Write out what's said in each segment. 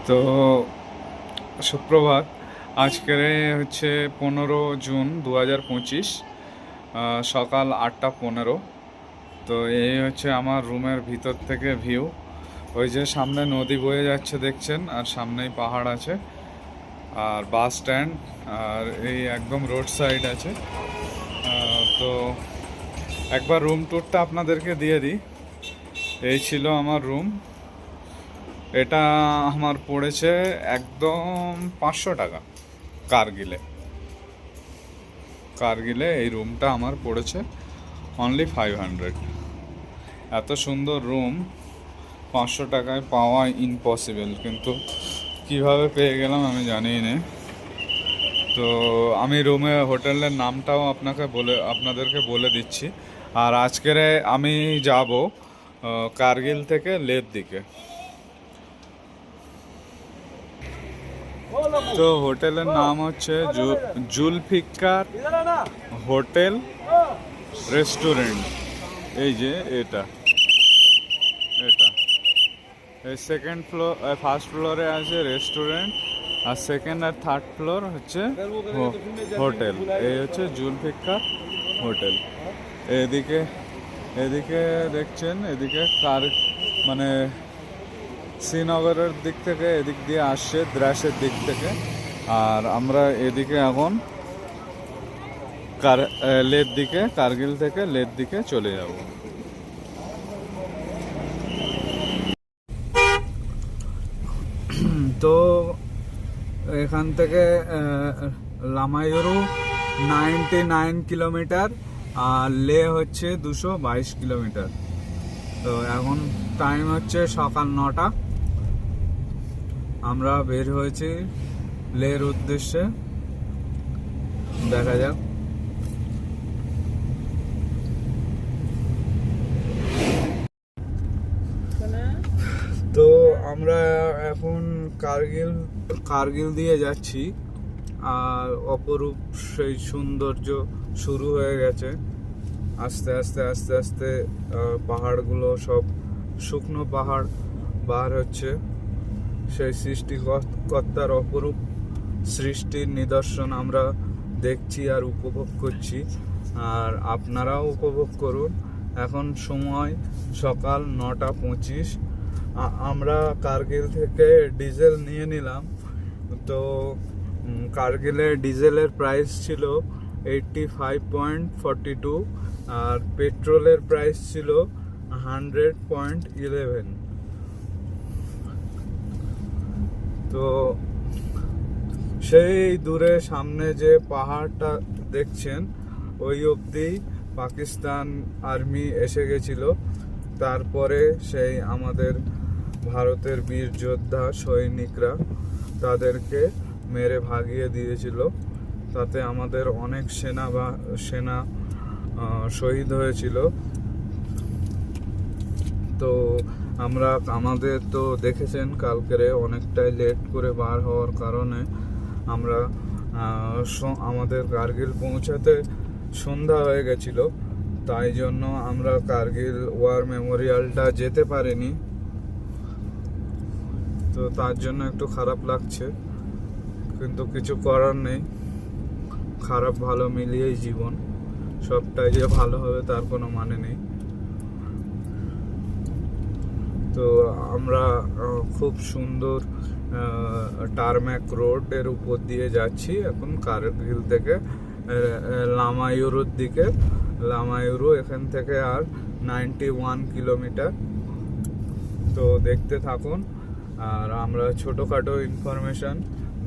তো সুপ্রভাত। আজকের হচ্ছে 15 জুন 2025, সকাল 8টা 15। তো এই হচ্ছে আমার রুমের ভিতর থেকে ভিউ। ওই যে সামনে নদী বয়ে যাচ্ছে দেখছেন, আর সামনেই পাহাড় আছে, আর বাস স্ট্যান্ড, আর এই একদম রোড সাইড আছে। তো একবার রুম ট্যুরটা আপনাদেরকে দিয়ে দিই। এই ছিল আমার রুম। এটা আমার পড়েছে একদম 500 টাকা কারগিলে। এই রুমটা আমার পড়েছে অনলি 500। এত সুন্দর রুম 500 টাকায় পাওয়া ইম্পসিবল, কিন্তু কিভাবে পেয়ে গেলাম আমি জানি না। তো আমি হোটেলের নামটাও আপনাদেরকে বলে দিচ্ছি। আর আজকের আমি যাব কারগিল থেকে লেহর দিকে। তো হোটেলের নাম হচ্ছে জুলফিকার হোটেল রেস্টুরেন্ট। এই যে এটা এই ফার্স্ট ফ্লোরে আছে রেস্টুরেন্ট, আর সেকেন্ড আর থার্ড ফ্লোর হচ্ছে হোটেল। এই হচ্ছে জুলফিকার হোটেল। এদিকে এদিকে দেখছেন, এদিকে মানে শ্রীনগরের দিক থেকে এদিক দিয়ে আসছে, দ্রাসের দিক থেকে। আর আমরা এদিকে এখন লেহর দিকে, কারগিল থেকে লেহর দিকে চলে যাব। তো এখান থেকে লামায়ুরু 99 কিলোমিটার, আর লেহ হচ্ছে 222 কিলোমিটার। তো এখন টাইম হচ্ছে সকাল 9টা। আমরা বের হয়েছি লেহর উদ্দেশ্যে। দেখা যাক। তো আমরা এখন কারগিল দিয়ে যাচ্ছি, আর অপরূপ সেই সৌন্দর্য শুরু হয়ে গেছে। আস্তে আস্তে আস্তে আস্তে পাহাড়গুলো সব শুকনো পাহাড় বার হচ্ছে। সেই সৃষ্টিকর্তার অপরূপ সৃষ্টির নিদর্শন আমরা দেখছি আর উপভোগ করছি, আর আপনারাও উপভোগ করুন। এখন সময় সকাল 9টা 25। আমরা কারগিল থেকে ডিজেল নিয়ে নিলাম। তো কারগিলে ডিজেলের প্রাইস ছিল 85.42, আর পেট্রোলের প্রাইস ছিল 100.11। তো সেই দূরে সামনে যে পাহাড়টা দেখছেন, ওই অবধি পাকিস্তান আর্মি এসে গেছিল। তারপরে সেই আমাদের ভারতের বীর যোদ্ধা সৈনিকরা তাদেরকে মেরে ভাগিয়ে দিয়েছিল। তাতে আমাদের অনেক সেনা শহীদ হয়েছিল। তো আমাদের তো দেখেছেন কালকেরে অনেকটাই লেট করে বার হওয়ার কারণে আমরা আমাদের কারগিল পৌঁছাতে সন্ধ্যা হয়ে গেছিল। তাই জন্য আমরা কারগিল ওয়ার মেমোরিয়ালটা যেতে পারিনি। তো তার জন্য একটু খারাপ লাগছে, কিন্তু কিছু করার নেই। খারাপ ভালো মিলিয়েই জীবন। সবটাই যে ভালো হবে তার কোনো মানে নেই। তো আমরা খুব সুন্দর টারম্যাক রোডের উপর দিয়ে যাচ্ছি এখন কারগিল থেকে লামায়ুরুর দিকে। লামায়ুরু এখান থেকে আর 91 কিলোমিটার। তো দেখতে থাকুন, আর আমরা ছোটোখাটো ইনফরমেশান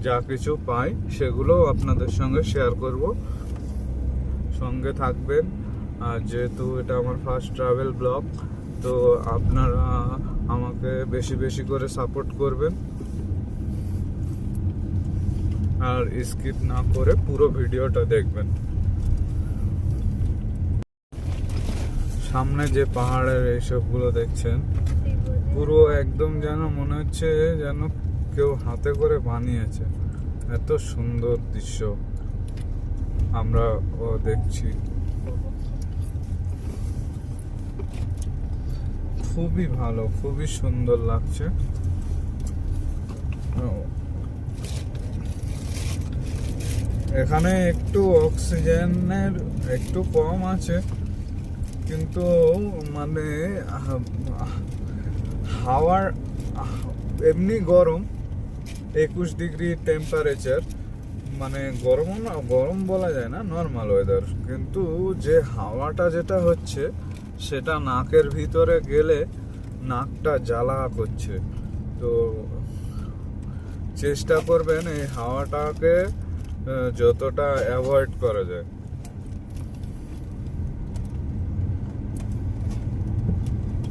যা কিছু পাই সেগুলো আপনাদের সঙ্গে শেয়ার করব। সঙ্গে থাকবেন। আর যেহেতু এটা আমার ফার্স্ট ট্রাভেল ব্লগ, তো আপনারা আমাকে বেশি বেশি করে সাপোর্ট করবেন, আর স্কিপ না করে পুরো ভিডিওটা দেখবেন। সামনে যে পাহাড়ের এইসবগুলো দেখছেন, পুরো একদম যেন মনে হচ্ছে যেন কেউ হাতে করে বানিয়েছে। এত সুন্দর দৃশ্য আমরা দেখছি। খুবই ভালো, খুবই সুন্দর লাগছে। এখানে একটু অক্সিজেনের একটু কম আছে, কিন্তু মানে হাওয়ার এমনি গরম, 21 ডিগ্রি টেম্পারেচার, মানে গরমও না, গরম বলা যায় না, নর্মাল ওয়েদার, কিন্তু যে হাওয়াটা যেটা হচ্ছে সেটা নাকের ভিতরে গেলে নাকটা জ্বালা করছে। তো চেষ্টা করবেন এই হাওয়াটাকে যতটা অ্যাভয়েড করা যায়।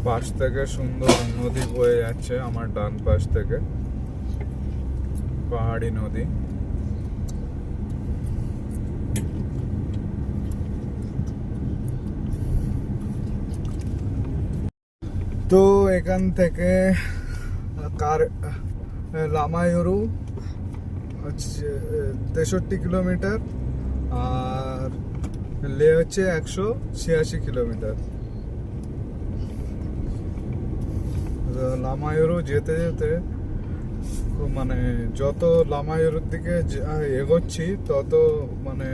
পাশ থেকে সুন্দর নদী বয়ে যাচ্ছে আমার ডান পাশ থেকে, পাহাড়ি নদী। তো এখান থেকে লামায়ুরু হচ্ছে 63 কিলোমিটার, আর লে হচ্ছে 186 কিলোমিটার। লামায়ুরু যেতে যেতে মানে যত লামায়ুরুর দিকে এগোচ্ছি তত মানে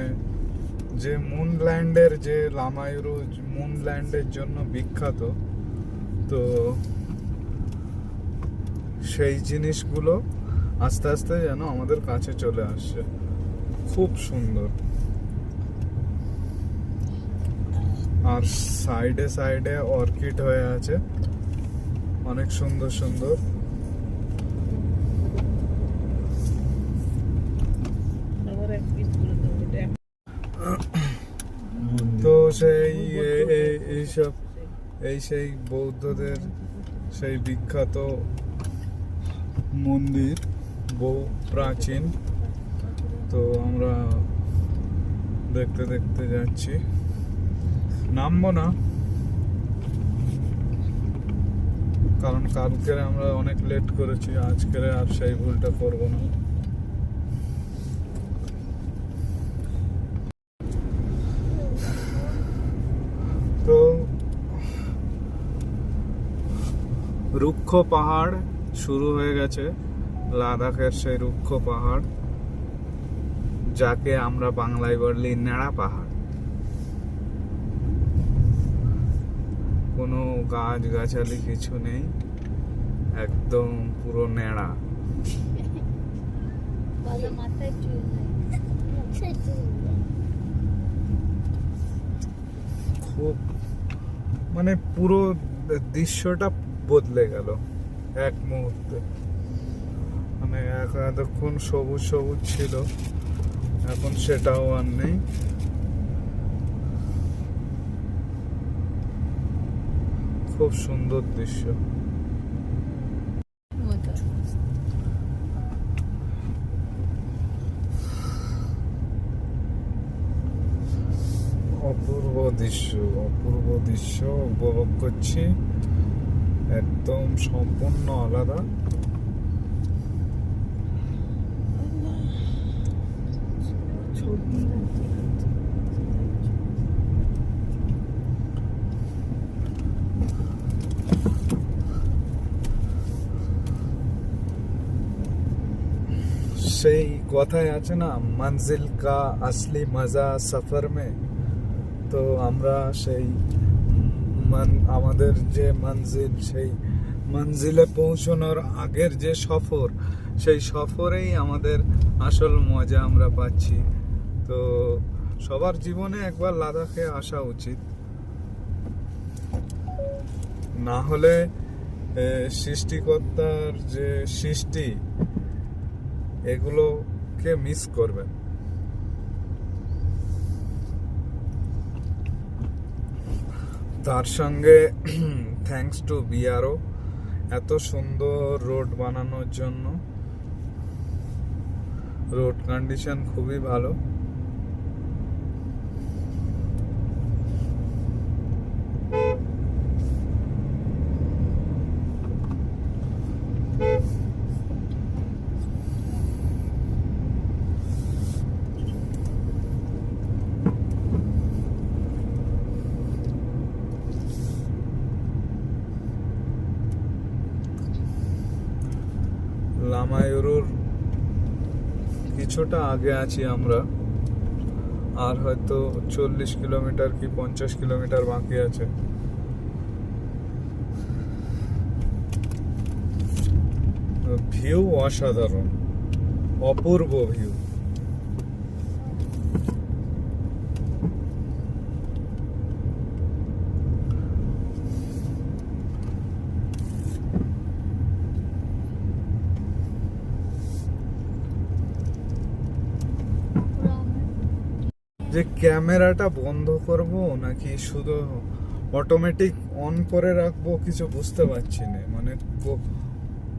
যে মুনল্যান্ডের, যে লামায়ুরু মুনল্যান্ডের জন্য বিখ্যাত, তো সেই জিনিসগুলো আস্তে আস্তে যেন আমাদের কাছে চলে আসছে। খুব সুন্দর, আর সাইডে সাইডে অর্কিড হয়ে আছে, অনেক সুন্দর সুন্দর। তো সেই এইসব সেই বৌদ্ধদের সেই বিখ্যাত মন্দির, বহু প্রাচীন। তো আমরা দেখতে দেখতে যাচ্ছি, নামবো না কারণ কালকের আমরা অনেক লেট করেছি, আজকের আর সেই ভুলটা করবো না। তো রুক্ষ পাহাড় শুরু হয়ে গেছে, লাদাখের সেই রুক্ষ পাহাড়, যাকে আমরা বাংলায় বলি নেড়া পাহাড়। কোনো গাছ গাছালি কিছু নেই, একদম পুরো নেড়া। খুব মানে পুরো দৃশ্যটা বদলে গেল এক মুহূর্তে। মানে এতক্ষণ সবুজ সবুজ ছিল, এখন সেটাও আর নেই। খুব সুন্দর দৃশ্য। অপূর্ব দৃশ্য, অপূর্ব দৃশ্য উপভোগ করছি, একদম সম্পূর্ণ আলাদা। সেই কথাই আছে না, মঞ্জিল কা আসলি মজা সফর মে। তো আমরা সেই আমাদের যে মঞ্জিল, সেই মঞ্জিলে পৌঁছানোর আগের যে সফর, সেই সফরেই আমাদের আসল মজা আমরা পাচ্ছি। তো সবার জীবনে একবার লাদাখে আসা উচিত, না হলে সৃষ্টিকর্তার যে সৃষ্টি এগুলোকে মিস করবেন। তার সঙ্গে থ্যাঙ্কস টু বিআরও এত সুন্দর রোড বানানোর জন্য। রোড কন্ডিশন খুবই ভালো। লামায়ুরুর কিছুটা আগে আছি আমরা, আর হয়তো 40 কিলোমিটার কি 50 কিলোমিটার বাকি আছে। ভিউ অসাধারণ, অপূর্ব ভিউ। যে ক্যামেরাটা বন্ধ করব নাকি শুধু অটোমেটিক অন করে রাখবো কিছু বুঝতে পারছি না।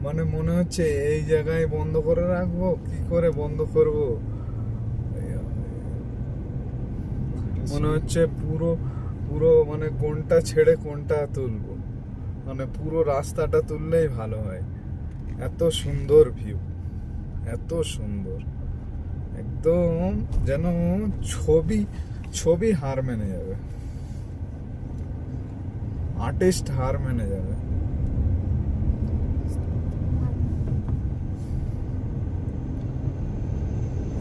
মানে মনে হচ্ছে এই জায়গায় বন্ধ করে রাখবো, কি করে বন্ধ করব। মনে হচ্ছে পুরো পুরো মানে কোনটা ছেড়ে কোনটা তুলবো, মানে পুরো রাস্তাটা তুললেই ভালো হয়। এত সুন্দর ভিউ, এত সুন্দর, একদম যেন ছবি ছবি হার মেনে যাবে, আর্টিস্ট হার মেনে যাবে।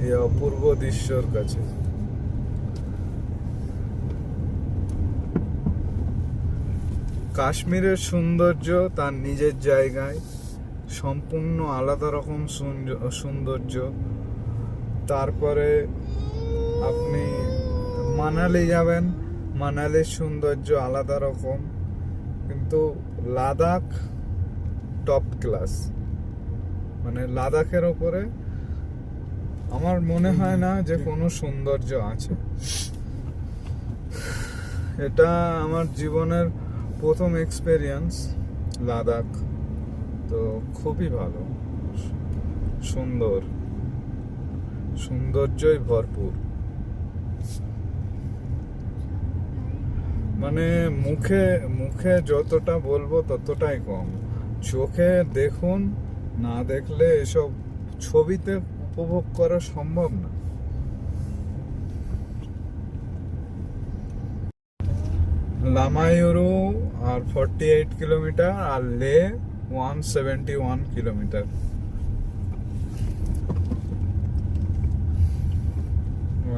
এই অপূর্ব দৃশ্যর কাছে কাশ্মীরের সৌন্দর্য তার নিজের জায়গায় সম্পূর্ণ আলাদা রকম সৌন্দর্য। তারপরে আপনি মানালি যাবেন, মানালির সৌন্দর্য আলাদা রকম, কিন্তু লাদাখ টপ ক্লাস। মানে লাদাখের ওপরে আমার মনে হয় না যে কোনো সৌন্দর্য আছে। এটা আমার জীবনের প্রথম এক্সপেরিয়েন্স লাদাখ, তো খুবই ভালো, সুন্দর, সৌন্দর্যই ভরপুর। মানে মুখে মুখে যতটা বলবো ততটাই কম। চোখে দেখুন, না দেখলে এসব ছবিতে উপভোগ করা সম্ভব না। লামায়ুরু আর 48 কিলোমিটার, আর লে 171 কিলোমিটার।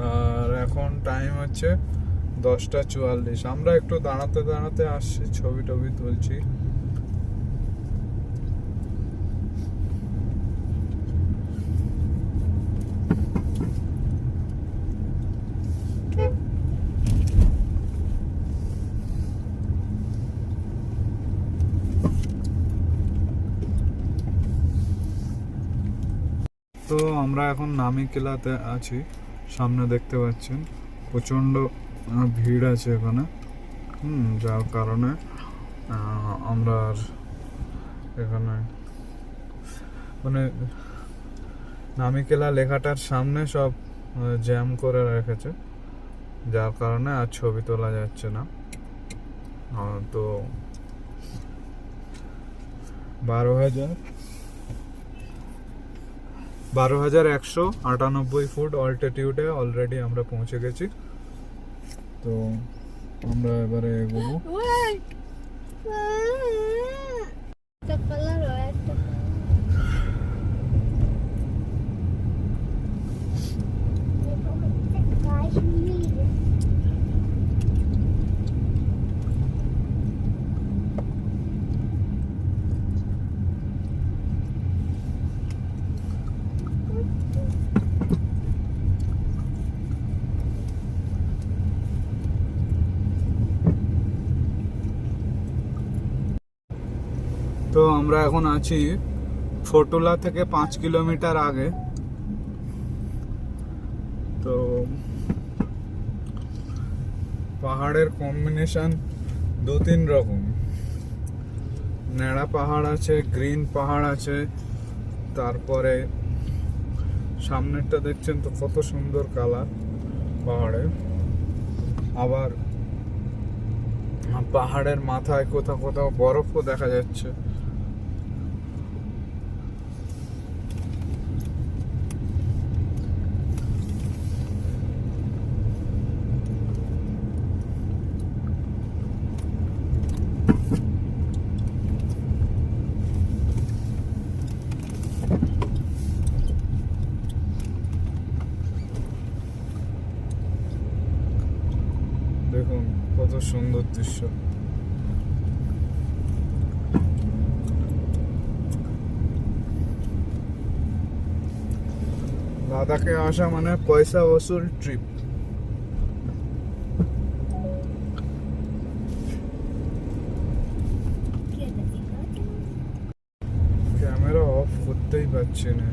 আর এখন টাইম হচ্ছে 10:44। আমরা একটু দাঁড়াতে দাঁড়াতে আসছি, ছবি টবি তুলছি। তো আমরা এখন নামিকেলাতে আছি, সামনে দেখতে পাচ্ছেন প্রচণ্ড ভিড় আছে এখানে। যার কারণে আমরা আর এখানে মানে নামিকেলা লেখাটার সামনে সব জ্যাম করে রেখেছে, যার কারণে আর ছবি তোলা যাচ্ছে না। তো 12,198 ফুট অল্টিটিউডে অলরেডি আমরা পৌঁছে গেছি। তো আমরা এবারে এগোবো। তো আমরা এখন আছি ফটোলা থেকে 5 কিলোমিটার আগে। তো পাহাড়ের কম্বিনেশন 2-3 রকম, ন্যাড়া পাহাড় আছে, গ্রিন পাহাড় আছে, তারপরে সামনেরটা দেখছেন তো কত সুন্দর কালার পাহাড়ের। আবার পাহাড়ের মাথায় কোথাও কোথাও বরফও দেখা যাচ্ছে। সুন্দর দৃশ্য। লাদাখে আসা মানে পয়সা ওসুল ট্রিপ। ক্যামেরা অফ করতেই পারছি না,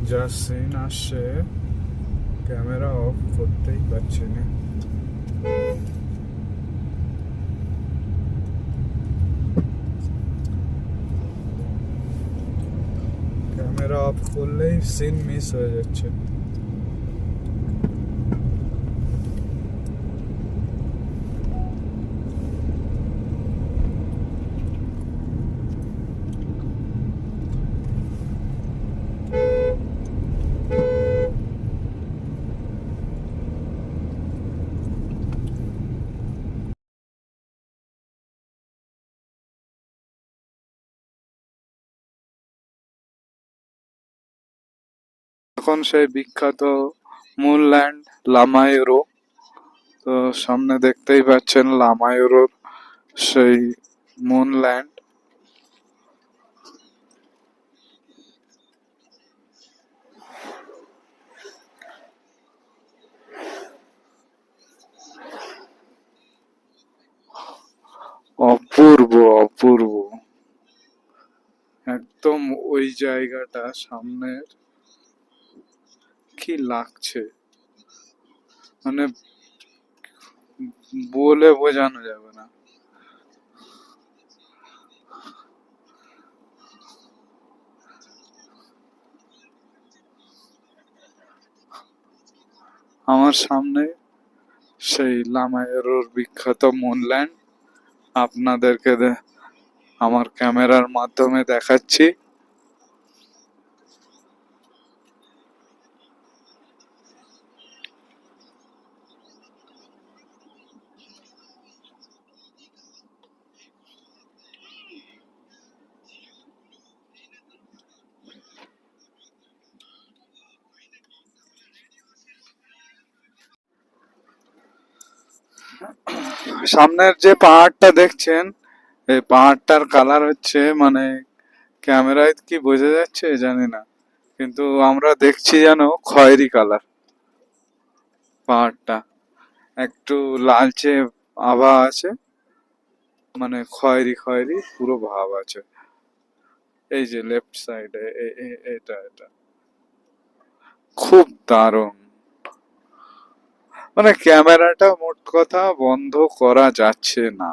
যা সিন আসছে ক্যামেরা অফ করতেই পারছি না। ক্যামেরা অফ করলেই সিন মিস হয়ে যাচ্ছে। এখন সেই বিখ্যাত মুনল্যান্ড লামায়ুরো, তো সামনে দেখতেই পাচ্ছেন লামায়ুরোর সেই মুনল্যান্ড। অপূর্ব অপূর্ব, একদম ওই জায়গাটা সামনের কি লাগছে, মানে বলে বোঝানো যাবে না। আমার সামনে সেই লামায়ুরোর বিখ্যাত মুনল্যান্ড আপনাদেরকে আমার ক্যামেরার মাধ্যমে দেখাচ্ছি। সামনের যে পাহাড়টা দেখছেন, এই পাহাড়টার কালার হচ্ছে, মানে ক্যামেরায় কি বোঝা যাচ্ছে জানি না, কিন্তু আমরা দেখছি যেন খয়েরি কালার। পাহাড়টা একটু লালচে আভা আছে, মানে খয়েরি খয়েরি পুরো ভাব আছে। এই যে লেফট সাইডে, এটা এটা খুব দারুণ। মানে ক্যামেরাটা মোট কথা বন্ধ করা যাচ্ছে না।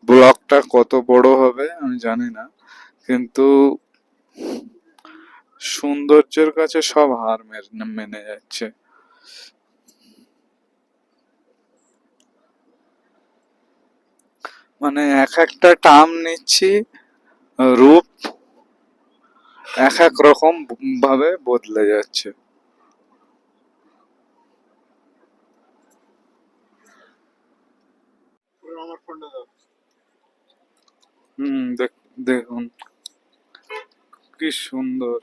ব্লগটা কত বড় হবে আমি জানি না, কিন্তু সৌন্দর্যের কাছে সব হার মেনে যাচ্ছে। মানে এক একটা টার্ম নিচ্ছি, রূপ এক এক রকম ভাবে বদলে যাচ্ছে। দেখুন কি সুন্দর।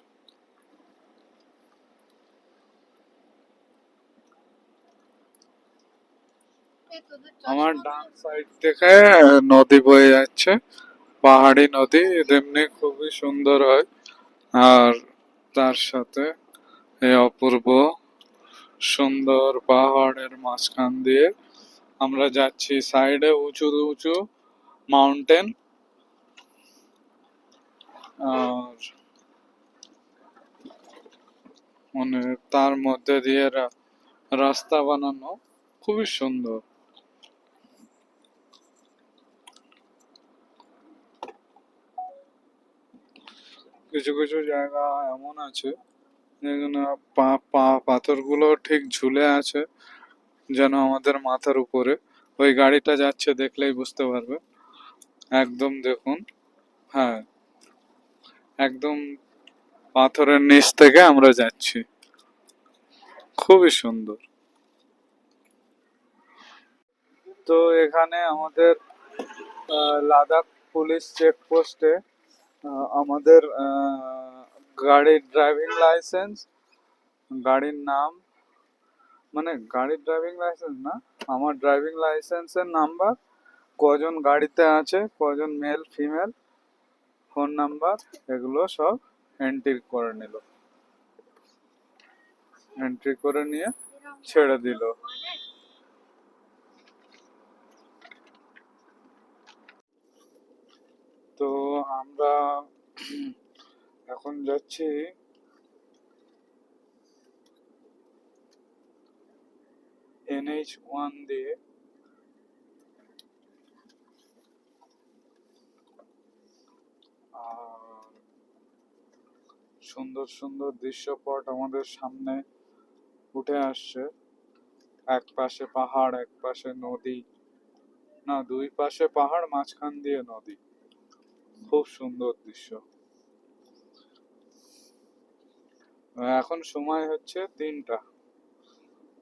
আমার ডান সাইড থেকে নদী বয়ে যাচ্ছে, পাহাড়ি নদী, তেমনি খুবই সুন্দর হয়। আর তার সাথে এই অপূর্ব সুন্দর পাহাড়ের মাঝখান দিয়ে আমরা যাচ্ছি। সাইডে উঁচু উঁচু মাউন্টেন, আর মানে তার মধ্যে দিয়ে রাস্তা বানানো, খুবই সুন্দর। কিছু কিছু জায়গা এমন আছে যেখানে পাথরগুলো ঠিক ঝুলে আছে যেন আমাদের মাথার উপরে। ওই গাড়িটা যাচ্ছে, দেখলেই বুঝতে পারবে। একদম দেখুন, হ্যাঁ, একদম পাথরের নিচ থেকে আমরা যাচ্ছি, খুবই সুন্দর। তো এখানে আমাদের লাদাখ পুলিশ চেকপোস্টে আমাদের গাড়ির ড্রাইভিং লাইসেন্স, গাড়ির নাম, মানে গাড়ির ড্রাইভিং লাইসেন্স না, আমার ড্রাইভিং লাইসেন্সের নাম্বার, কজন গাড়িতে আছে, কজন মেল ফিমেল, ফোন নাম্বার, এগুলো সব এন্ট্রি করে নিল, এন্ট্রি করে নিয়ে ছেড়ে দিল। তো আমরা এখন যাচ্ছি NH1 দিয়ে। আর সুন্দর সুন্দর দৃশ্যপট আমাদের সামনে উঠে আসছে। এক পাশে পাহাড়, এক পাশে নদী, না দুই পাশে পাহাড়, মাঝখান দিয়ে নদী, খুব সুন্দর দৃশ্য। এখন সময় হচ্ছে 3টা,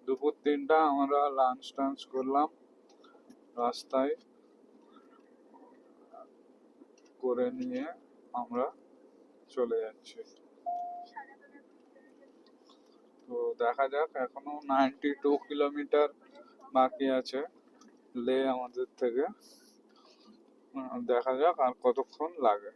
দুপুর 3টা। আমরা লাঞ্চ টাঞ্চ করলাম রাস্তায়, করে নিয়ে আমরা চলে যাচ্ছি। তো দেখা যাক, এখনো 92 কিলোমিটার বাকি আছে লে আমাদের থেকে। দেখা যাক আর কতক্ষণ লাগে।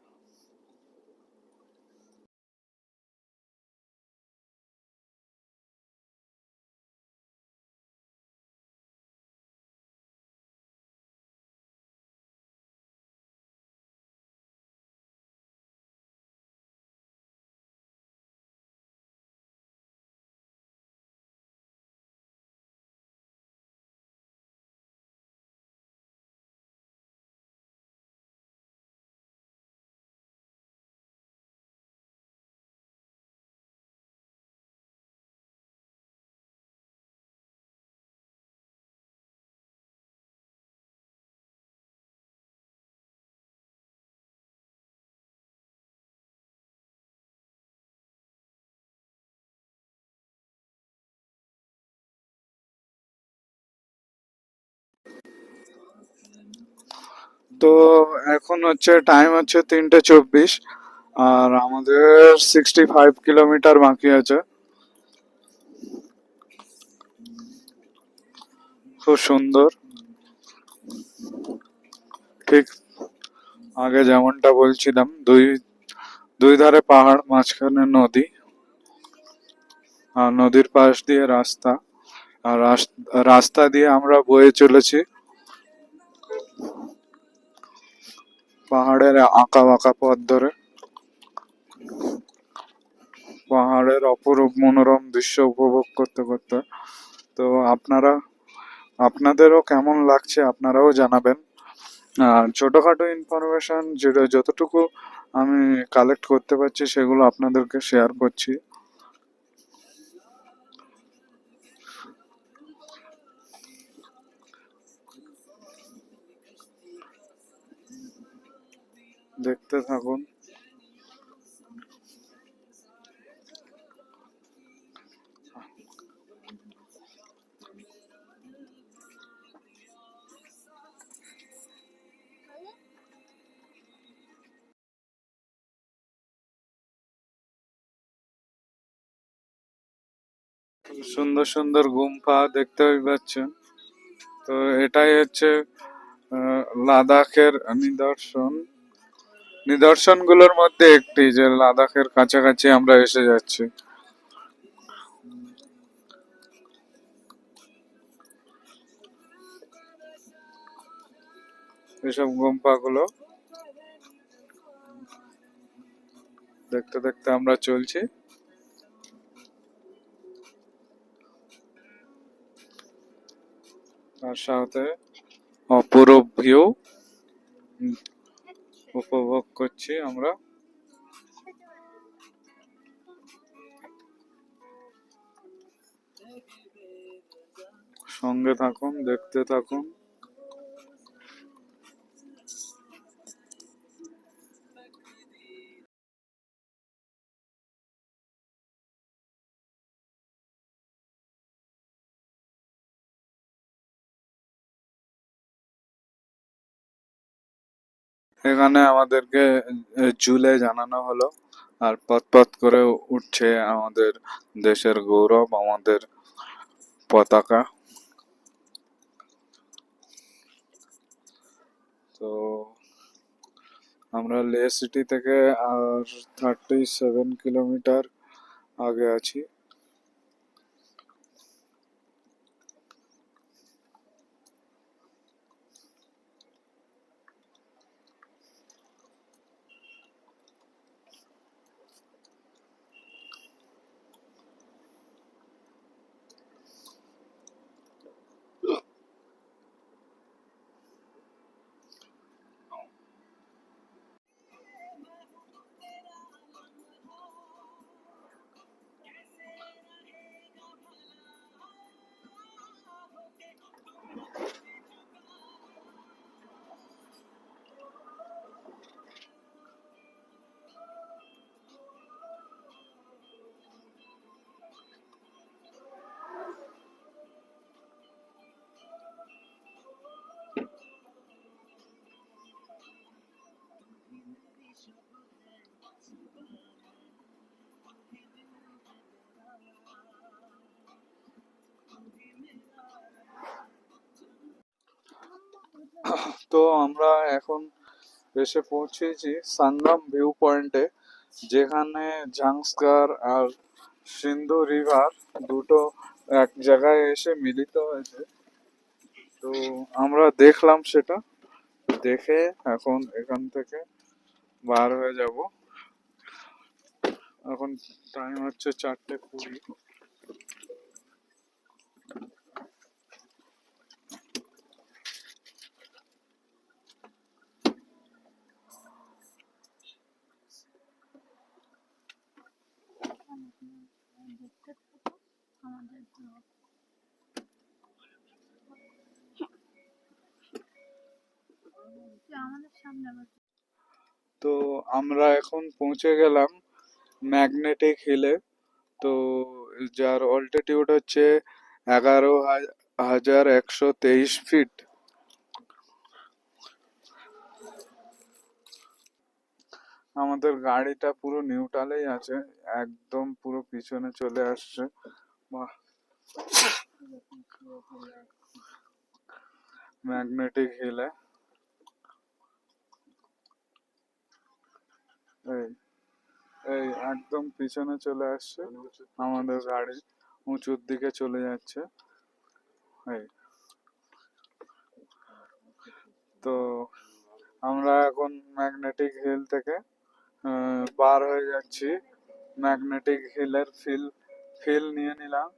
তো এখন হচ্ছে টাইম হচ্ছে 3:24, আর আমাদের 65 কিলোমিটার বাকি আছে। খুব সুন্দর, ঠিক আগে যেমনটা বলছিলাম, দুই দুই ধারে পাহাড়, মাঝখানে নদী, আর নদীর পাশ দিয়ে রাস্তা, আর রাস্তা দিয়ে আমরা বয়ে চলেছি পাহাড়ের আঁকা বাঁকা পথ ধরে, পাহাড়ের অপরূপ মনোরম দৃশ্য উপভোগ করতে করতে। তো আপনাদেরও কেমন লাগছে আপনারাও জানাবেন। আর ছোটখাটো ইনফরমেশন যেটা যতটুকু আমি কালেক্ট করতে পারছি সেগুলো আপনাদেরকে শেয়ার করছি। দেখতে থাকুন। সুন্দর সুন্দর গুম্ফা দেখতেই পাচ্ছেন। তো এটাই হচ্ছে লাদাখের নিদর্শনগুলোর মধ্যে একটি, যে লাদাখের কাছাকাছি আমরা এসে যাচ্ছি। এসব গুম্ফাগুলো দেখতে দেখতে আমরা চলছি। তার সাথে অপরূপ ভিউ উপভোগ করছি আমরা। সঙ্গে থাকুন, দেখতে থাকুন। এখানে আমাদেরকে জুলে জানানো হলো, আর পথ পথ করে উঠছে আমাদের দেশের গৌরব, আমাদের পতাকা। তো আমরা লে সিটি থেকে আর 37 কিলোমিটার আগে আছি। তো আমরা এখন এসে পৌঁছেছি সাঙ্গাম ভিউ পয়েন্টে, যেখানে ঝাংস্কার আর সিন্ধু রিভার দুটো এক জায়গায় এসে মিলিত হয়েছে। তো আমরা দেখলাম সেটা, দেখে এখন এখান থেকে বার হয়ে যাব। এখন টাইম হচ্ছে 4:20। তো আমরা এখন পৌঁছে গেলাম ম্যাগনেটিক হিলে। তো যার অল্টিটিউড হচ্ছে 11,123 ফিট। আমাদের গাড়িটা পুরো নিউট্রালেই আছে, একদম পুরো পিছনে চলে আসছে। বাহ, ম্যাগনেটিক হিলে এই এই একদম পিছনে চলে আসছে আমাদের গাড়ি, উঁচুর দিকে চলে যাচ্ছে। এই তো আমরা এখন ম্যাগনেটিক হিল থেকে বার হয়ে যাচ্ছি। ম্যাগনেটিক হিলের ফিল নিয়ে নিলাম,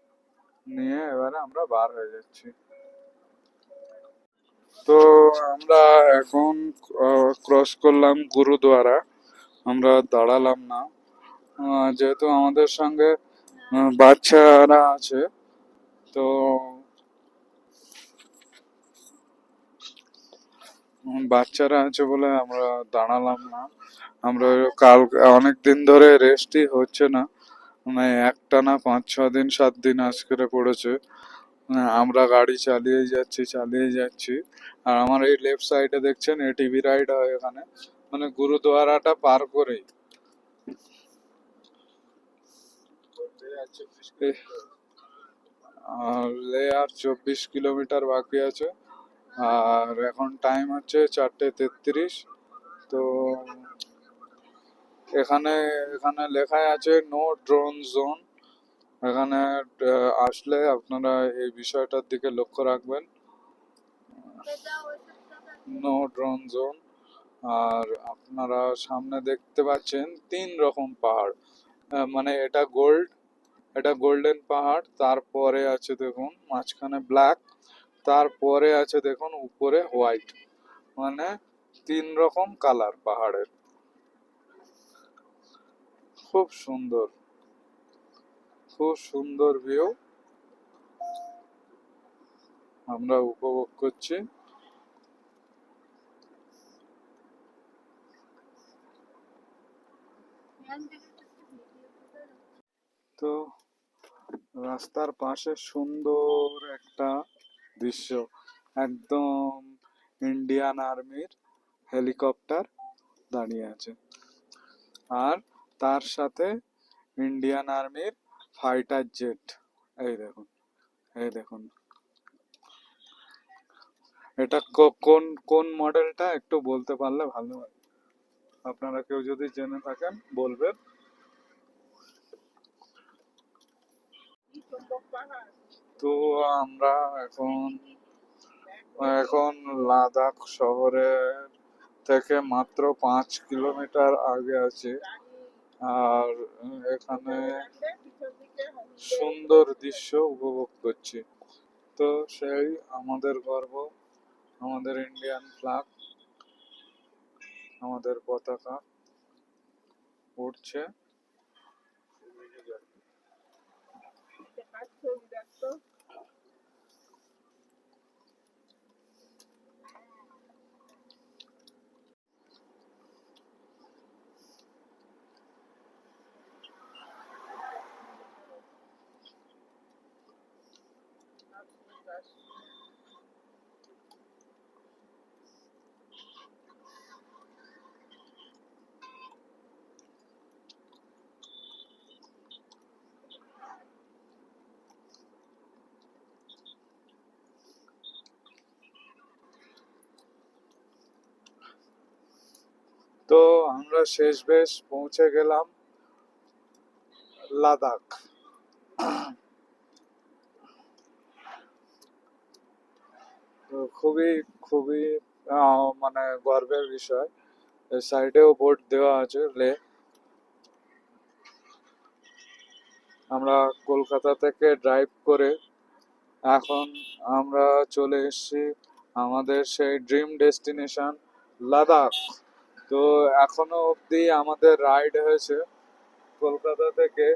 নিয়ে এবারে আমরা বার হয়ে যাচ্ছি। তো আমরা এখন ক্রস করলাম গুরুদুয়ারা। আমরা দাঁড়ালাম না, যেহেতু আমাদের সঙ্গে বাচ্চারা আছে। তো বাচ্চারা আছে বলে আমরা দাঁড়ালাম না। আমরা কাল অনেক দিন ধরে রেস্টই হচ্ছে না, মানে একটানা 5, 6 দিন, 7 দিন আজকে পড়েছে। আমরা গাড়ি চালিয়ে যাচ্ছি। আর আমার এই লেফট সাইডে দেখছেন এটিভি রাইড হয় এখানে, মানে গুরুদুয়ারাটা পার করেই। আর লে আর 24 কিলোমিটার বাকি আছে। আর এখন টাইম হচ্ছে 4:33। তো এখানে এখানে লেখাই আছে নো ড্রোন জোন। এখানে আসলে আপনারা এই বিষয়টার দিকে লক্ষ্য রাখবেন, নো ড্রোন জোন। আর আপনারা সামনে দেখতে পাচ্ছেন 3 রকম পাহাড়, মানে এটা গোল্ডেন পাহাড়, তারপরে আছে দেখুন মাঝখানে ব্ল্যাক, তারপরে আছে দেখুন উপরে হোয়াইট, মানে 3 রকম কালার পাহাড়ের। খুব সুন্দর, খুব সুন্দর ভিউ আমরা উপভোগ করছি। তো রাস্তার পাশে সুন্দর একটা দৃশ্য, একদম ইন্ডিয়ান আর্মির হেলিকপ্টার দাঁড়িয়ে আছে, আর তার সাথে ইন্ডিয়ান আর্মির ফাইটার জেট। এই দেখুন এই দেখুন, এটা কোন কোন মডেলটা একটু বলতে পারলে ভালো হয়, আপনারা কেউ যদি জেনে থাকেন বলবেন। তো আমরা এখন এখন লাদাখ শহরে থেকে মাত্র 5 কিলোমিটার আগে আছি। আর এখানে সুন্দর দৃশ্য উপভোগ করছি। তো সেই আমাদের গর্ব, আমাদের ইন্ডিয়ান ফ্ল্যাগ, আমাদের পতাকা উঠছে। তো আমরা শেষ বেশ পৌঁছে গেলাম লাদাখ। তো খুবই খুবই মানে গর্বের বিষয়। এর সাইডেও বোর্ড দেওয়া আছে লে। আমরা কলকাতা থেকে ড্রাইভ করে এখন আমরা চলে এসেছি আমাদের সেই ড্রিম ডেস্টিনেশন লাদাখ। তো এখনো অবধি আমাদের রাইড হয়েছে কলকাতা থেকে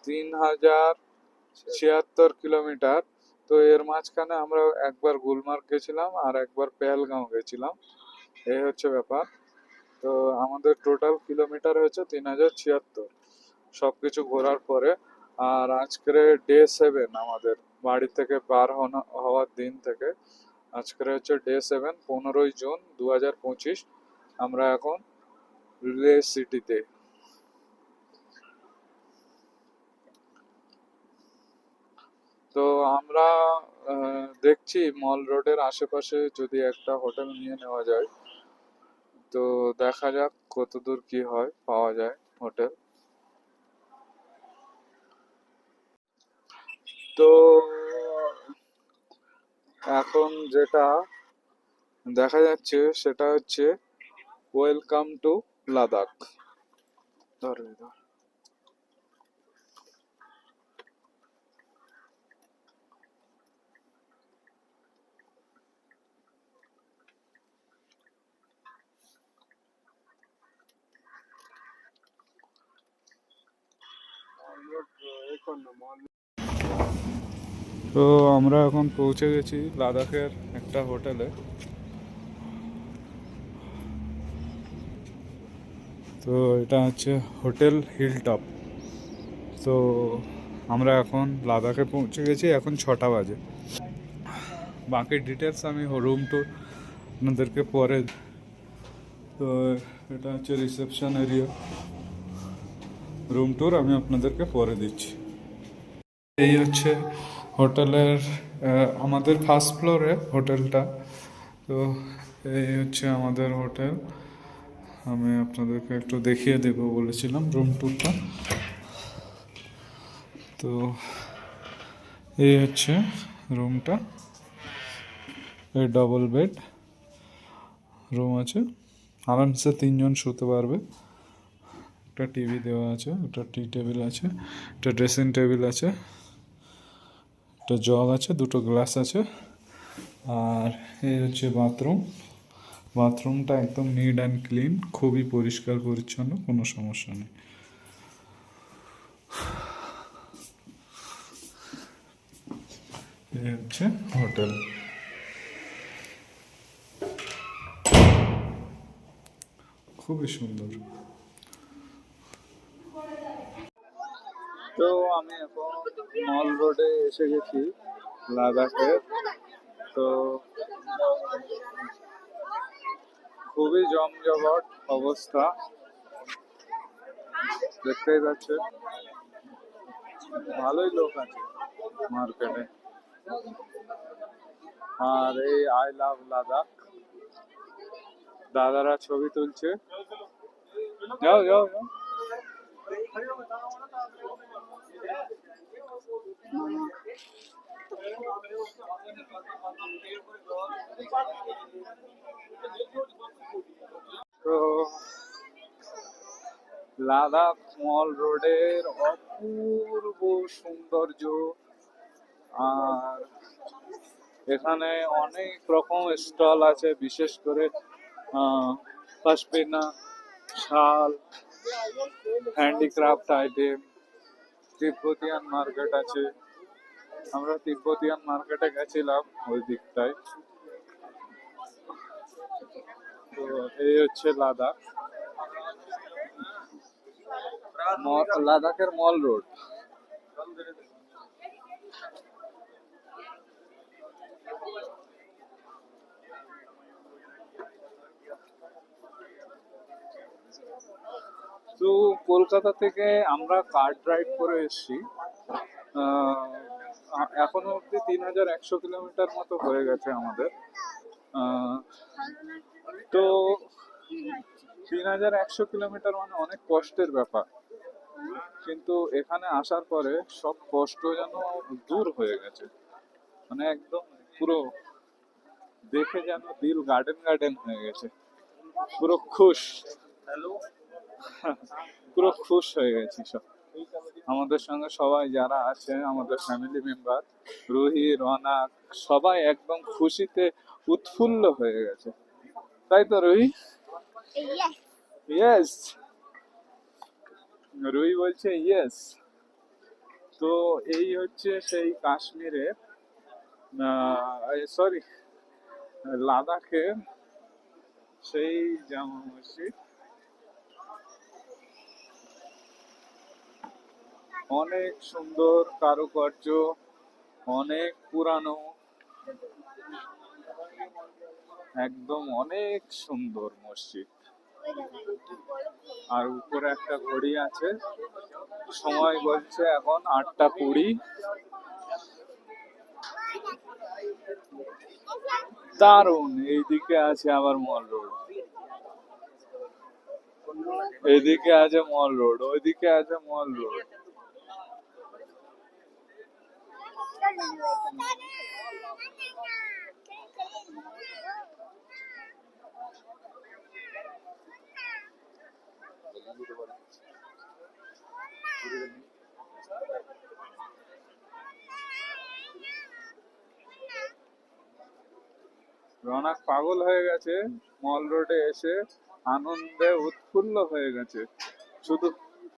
3076 কিলোমিটার। তো এর মাঝখানে আমরা একবার গুলমার্গ গেছিলাম আর একবার পেহেলগাঁও গেছিলাম, এই হচ্ছে ব্যাপার। তো আমাদের টোটাল কিলোমিটার হয়েছে 3076 সবকিছু ঘোরার পরে। আর আজকের ডে 7 আমাদের বাড়ি থেকে হওয়ার দিন থেকে। আজকের হচ্ছে ডে 7, 15ই জুন 2025। আমরা এখন লে সিটিতে। তো আমরা দেখছি মল রোডের আশেপাশে যদি একটা হোটেল নিয়ে নেওয়া যায়। তো দেখা যাক কতদূর কি হয়, পাওয়া যায় হোটেল। তো এখন যেটা দেখা যাচ্ছে সেটা হচ্ছে ওয়েলকাম টু লাদাখ। ধরে ধর। তো আমরা এখন পৌঁছে গেছি লাদাখের একটা হোটেলে। তো এটা হচ্ছে হোটেল হিলটপ। তো আমরা এখন লাদাখে পৌঁছে গেছি, এখন 6টা বাজে। বাকি ডিটেলস আমি রুম ট্যুর আপনাদেরকে পরে। তো এটা হচ্ছে রিসেপশন এরিয়া, রুম ট্যুর আমি আপনাদেরকে পরে দিচ্ছি। এই হচ্ছে হোটেলের আমাদের ফার্স্ট ফ্লোরে হোটেলটা। তো এই হচ্ছে আমাদের হোটেল, আমি আপনাদেরকে একটু দেখিয়ে দেবো বলেছিলাম রুম ট্যুরটা। তো এই হচ্ছে রুমটা, এই ডবল বেড রুম আছে, আরামসে 3জন শুতে পারবে। একটা টিভি দেওয়া আছে, একটা টি টেবিল আছে, একটা ড্রেসিং টেবিল আছে, একটা জগ আছে, দুটো গ্লাস আছে। আর এই হচ্ছে বাথরুম। বাথরুমটা একদম নিট অ্যান্ড ক্লিন, খুবই পরিষ্কার পরিচ্ছন্ন, কোনো সমস্যা নেই। এই হচ্ছে হোটেল। খুবই সুন্দর। তো আমি এখন মল রোডে এসে গেছি লাদাখে। তো খুবই জমজমাট অবস্থা, দেখতেই পাচ্ছেন, ভালোই লোক আছে মার্কেটে। আর এই আই লাভ লাদাখ, দাদারা ছবি তুলছে। যাও যাও যাও। তো লাদাখ মল রোডের অপূর্ব সৌন্দর্য, আর এখানে অনেক রকম স্টল আছে, বিশেষ করে পশমিনা, শাল, হ্যান্ডিক্রাফট আইটেম, তিব্বতিয়ান মার্কেট আছে। আমরা তিব্বতিয়ান মার্কেটে গেছিলাম ওই দিকটায়। তো এই হচ্ছে লাদাখ, লাদাখের মল রোড। তো কলকাতা থেকে আমরা কার ড্রাইভ করে এসেছি। এখনো অব্দি 3100 কিলোমিটার মতো হয়ে গেছে আমাদের। তো 3100 কিলোমিটার মানে অনেক কষ্টের ব্যাপার, কিন্তু এখানে আসার পরে সব কষ্ট যেন দূর হয়ে গেছে। মানে একদম পুরো দেখে যেন দিল গার্ডেন গার্ডেন হয়ে গেছে, পুরো খুশ, পুরো খুশ হয়ে গেছি সব। আমাদের সঙ্গে সবাই যারা আছে, আমাদের ফ্যামিলি মেম্বার, রুহি, রনাক, সবাই একদম খুশিতে উৎফুল্ল হয়ে গেছে। তাই তো রুহি? ইয়েস, রুহি বলছে ইয়েস। তো এই হচ্ছে সেই কাশ্মীরে, সরি, লাদাখের সেই জামা মসজিদ। অনেক সুন্দর কারুকার্য, অনেক পুরানো, একদম অনেক সুন্দর মসজিদ। আর উপরে একটা ঘড়ি আছে, সময় বলছে এখন 8টা 20। দারুণ। এইদিকে আছে আবার মল রোড, এইদিকে আছে মল রোড, ওইদিকে আছে মল রোড। রনাক পাগল হয়ে গেছে, মল রোডে এসে আনন্দে উৎফুল্ল হয়ে গেছে। শুধু